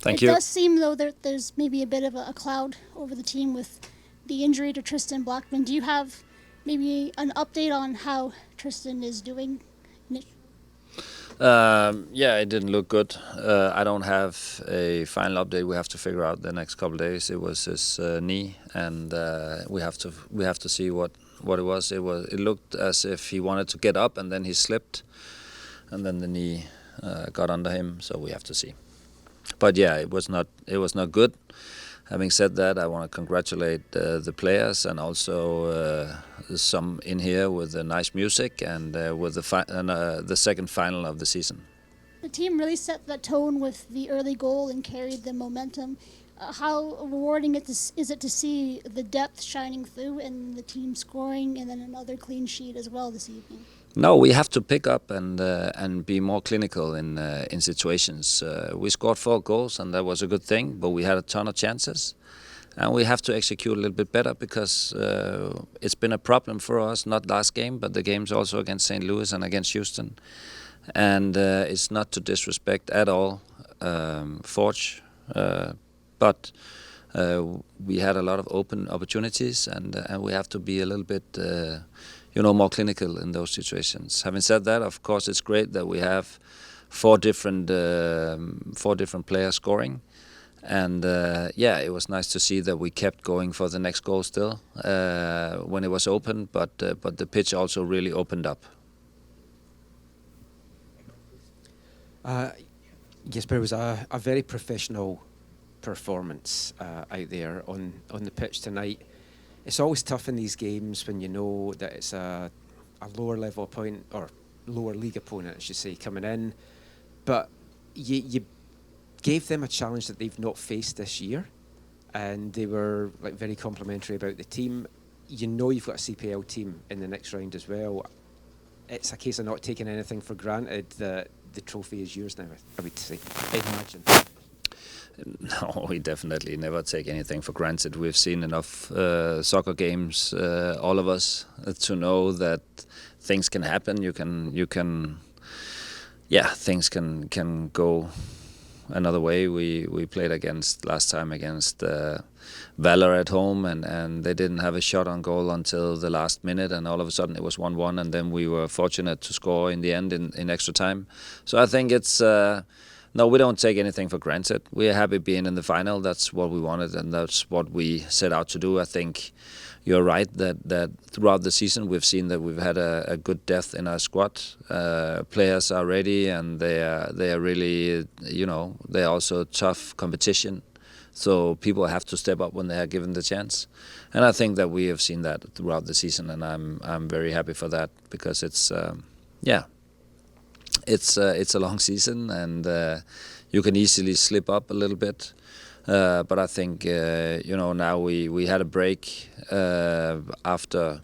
Thank It you. does seem, though, that there's maybe a bit of a cloud over the team with the injury to Tristan Blackman. Do you have maybe an update on how Tristan is doing? Yeah, it didn't look good. I don't have a final update. We have to figure out the next couple of days. It was his knee, and we have to see what it was. It looked as if he wanted to get up, and then he slipped, and then the knee got under him. So we have to see. But yeah, it was not good. Having said that, I want to congratulate the players and also some in here with the nice music and with the second final of the season. The team really set the tone with the early goal and carried the momentum. How rewarding is it to see the depth shining through and the team scoring and then another clean sheet as well this evening? No, we have to pick up and be more clinical in situations. We scored 4 goals and that was a good thing, but we had a ton of chances. And we have to execute a little bit better because it's been a problem for us, not last game, but the games also against St. Louis and against Houston. And it's not to disrespect at all Forge, but we had a lot of open opportunities and we have to be a little bit more clinical in those situations. Having said that, of course, it's great that we have 4 different players scoring. And it was nice to see that we kept going for the next goal still when it was open, but the pitch also really opened up. Jesper, it was a very professional performance out there on the pitch tonight. It's always tough in these games when you know that it's a lower level opponent, or lower league opponent, I should say, coming in. But you gave them a challenge that they've not faced this year, and they were very complimentary about the team. You know you've got a CPL team in the next round as well. It's a case of not taking anything for granted that the trophy is yours now, I would say. I'd imagine. No, we definitely never take anything for granted. We've seen enough soccer games, all of us, to know that things can happen. Things can go another way. We played last time against Valor at home, and they didn't have a shot on goal until the last minute, and all of a sudden it was 1-1, and then we were fortunate to score in the end in extra time. So I think it's no, we don't take anything for granted. We're happy being in the final. That's what we wanted, and that's what we set out to do. I think you're right that throughout the season we've seen that we've had a good depth in our squad. Players are ready, and they are really, they're also tough competition. So people have to step up when they are given the chance, and I think that we have seen that throughout the season, and I'm very happy for that because it's it's a long season, and you can easily slip up a little bit. But I think now we had a break after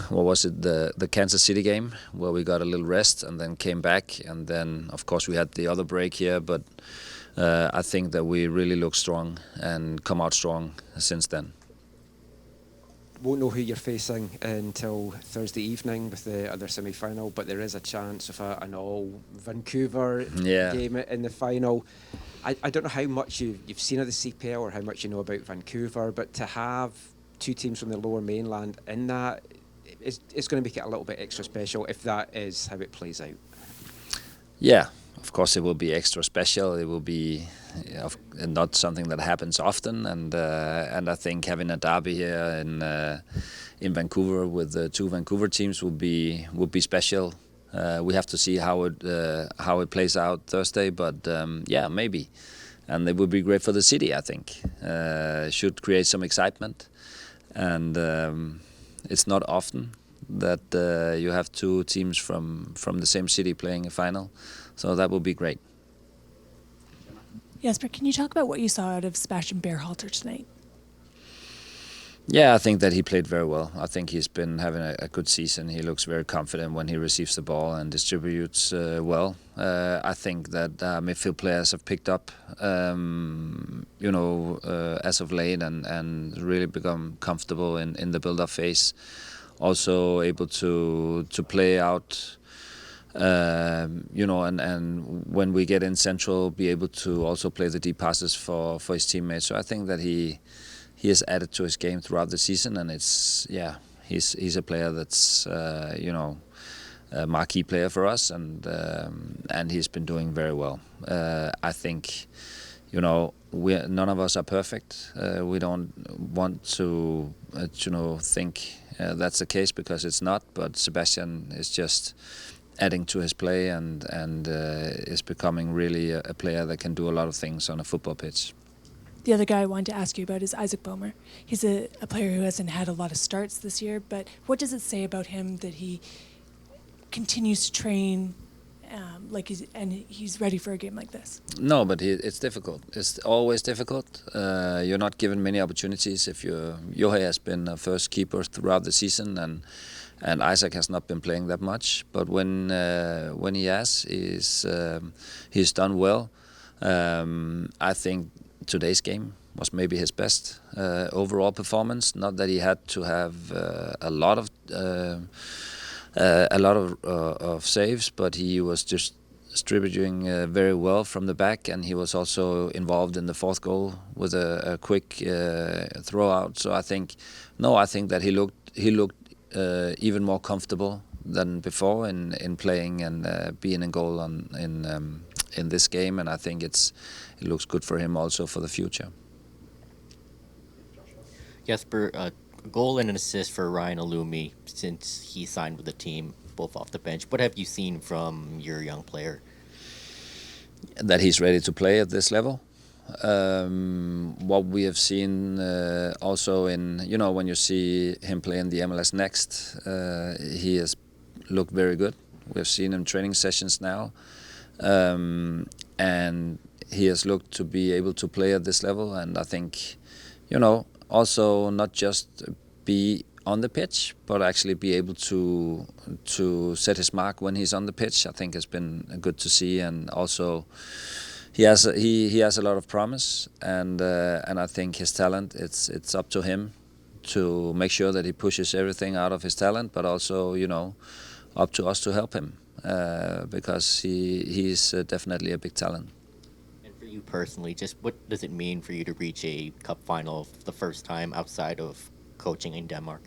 what was it, the Kansas City game, where we got a little rest and then came back, and then of course we had the other break here. But I think that we really look strong and come out strong since then. Won't know who you're facing until Thursday evening with the other semi-final, but there is a chance of an all Vancouver game in the final. I don't know how much you've seen of the CPL or how much you know about Vancouver, but to have 2 teams from the lower mainland in that, it's going to make it a little bit extra special if that is how it plays out. Yeah, of course it will be extra special. It will be not something that happens often, and I think having a derby here in Vancouver with the 2 Vancouver teams would be special. We have to see how it plays out Thursday, but maybe, and it would be great for the city. I think should create some excitement, and it's not often that you have 2 teams from the same city playing a final, so that would be great. Jesper, can you talk about what you saw out of Sebastian Berhalter tonight? Yeah, I think that he played very well. I think he's been having a good season. He looks very confident when he receives the ball and distributes well. I think that midfield players have picked up, as of late and really become comfortable in the build-up phase. Also able to play out and when we get in central, be able to also play the deep passes for his teammates. So I think that he has added to his game throughout the season, and he's a player that's a marquee player for us, and he's been doing very well. I think none of us are perfect. We don't want to think that's the case, because it's not. But Sebastian is just adding to his play and is becoming really a player that can do a lot of things on a football pitch. The other guy I wanted to ask you about is Isaac Boehmer. He's a player who hasn't had a lot of starts this year, but what does it say about him that he continues to train he's ready for a game like this? No, but it's difficult. It's always difficult. You're not given many opportunities. If Johe has been a first keeper throughout the season, and Isaac has not been playing that much. But when he has, he's done well. I think today's game was maybe his best overall performance. Not that he had to have a lot of saves, but he was just distributing very well from the back, and he was also involved in the fourth goal with a quick throw out. So I think that he looked even more comfortable than before in playing and being in goal in this game, and I think it looks good for him also for the future. Jesper, a goal and an assist for Ryan Alumi since he signed with the team, both off the bench. What have you seen from your young player? That he's ready to play at this level. What we have seen also in, when you see him play in the MLS Next, he has looked very good. We've seen him training sessions now, and he has looked to be able to play at this level. And I think, also not just be on the pitch, but actually be able to set his mark when he's on the pitch, I think has been good to see. And also he has a lot of promise, and I think his talent, it's up to him to make sure that he pushes everything out of his talent, but also up to us to help him, because he's definitely a big talent. And for you personally, just what does it mean for you to reach a cup final the first time outside of coaching in Denmark?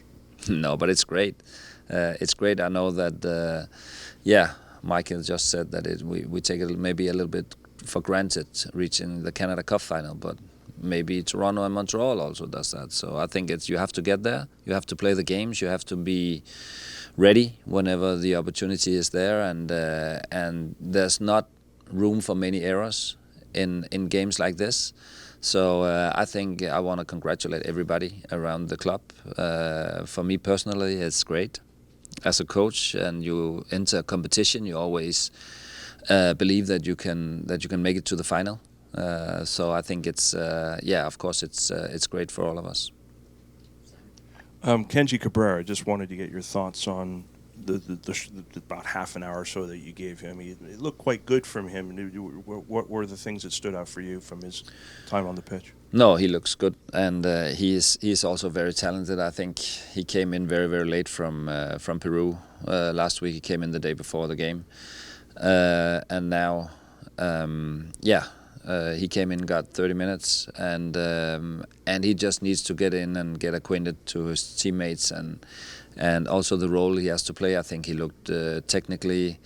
No, but it's great. It's great. I know that, Michael just said that we take it maybe a little bit for granted reaching the Canada Cup final, but maybe Toronto and Montreal also does that. So I think you have to get there. You have to play the games. You have to be ready whenever the opportunity is there, and there's not room for many errors in games like this. So I think I want to congratulate everybody around the club. For me personally, it's great. As a coach, and you enter a competition, you always believe that you can make it to the final. So I think it's of course it's great for all of us. Kenji Cabrera, just wanted to get your thoughts on the about half an hour or so that you gave him. It looked quite good from him. What were the things that stood out for you from his time on the pitch? No, he looks good, and he's also very talented. I think he came in very, very late from Peru. Last week he came in the day before the game, and now he came in, got 30 minutes, and he just needs to get in and get acquainted to his teammates and also the role he has to play. I think he looked technically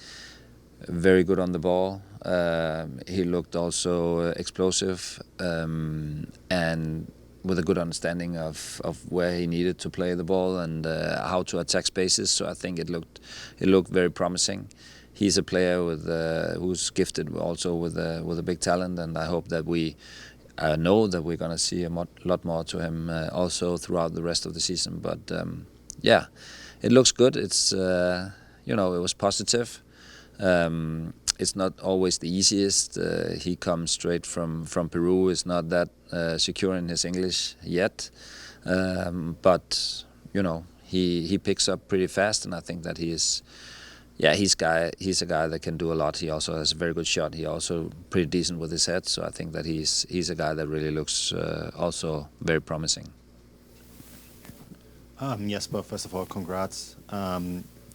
very good on the ball. He looked also explosive, and with a good understanding of where he needed to play the ball and how to attack spaces. So I think it looked very promising. He's a player who's gifted also with a big talent, and I hope that we know that we're going to see a lot more to him also throughout the rest of the season. But it looks good. It's it was positive. It's not always the easiest. He comes straight from Peru. Is not that secure in his English yet, but he picks up pretty fast, and I think that he's a guy that can do a lot. He also has a very good shot. He also pretty decent with his head. So I think that he's a guy that really looks also very promising. Jesper, first of all, congrats.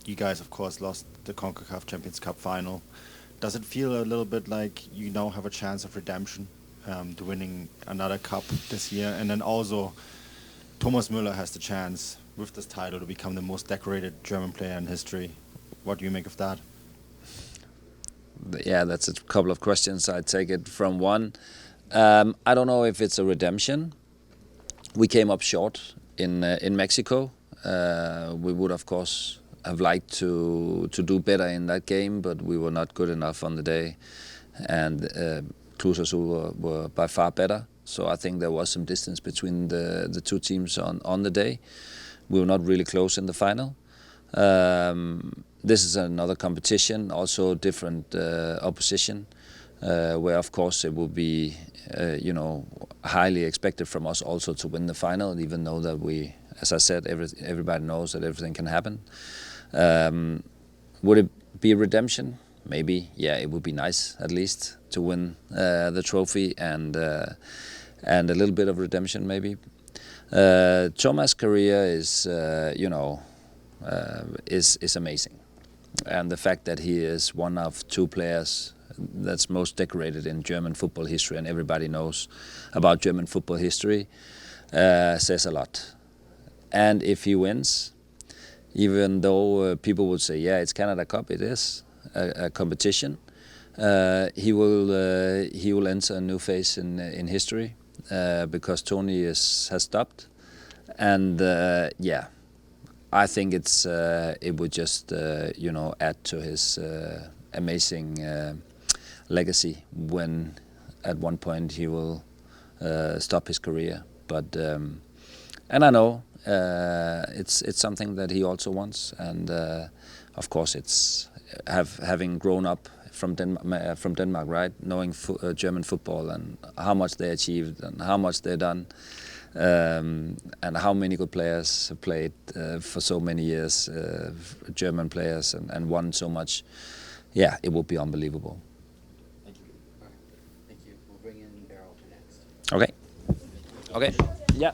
you guys, of course, lost the CONCACAF Champions Cup final. Does it feel a little bit like you now have a chance of redemption to winning another cup this year? And then also, Thomas Müller has the chance with this title to become the most decorated German player in history. What do you make of that? Yeah, that's a couple of questions. I take it from one. I don't know if it's a redemption. We came up short in Mexico. We would, of course, have liked to do better in that game, but we were not good enough on the day. And Cruz Azul were by far better. So I think there was some distance between the two teams on the day. We were not really close in the final. This is another competition, also different opposition, where of course it will be, highly expected from us also to win the final, even though that we, as I said, everybody knows that everything can happen. Would it be redemption? Maybe, yeah, it would be nice at least to win the trophy and a little bit of redemption maybe. Thomas' career is, is amazing, and the fact that he is one of two players that's most decorated in German football history, and everybody knows about German football history, says a lot. And if he wins, even though people would say, yeah, it's Canada Cup, it is a competition, he will enter a new phase in history because Tony has stopped, and I think it would just add to his amazing legacy when at one point he will stop his career. But and I know it's something that he also wants, and of course it's having grown up from Denmark, right? Knowing German football and how much they achieved and how much they've done. And how many good players have played for so many years, German players, and won so much. Yeah, it would be unbelievable. Thank you. All right. Thank you. We'll bring in Beryl next. Okay. Yeah.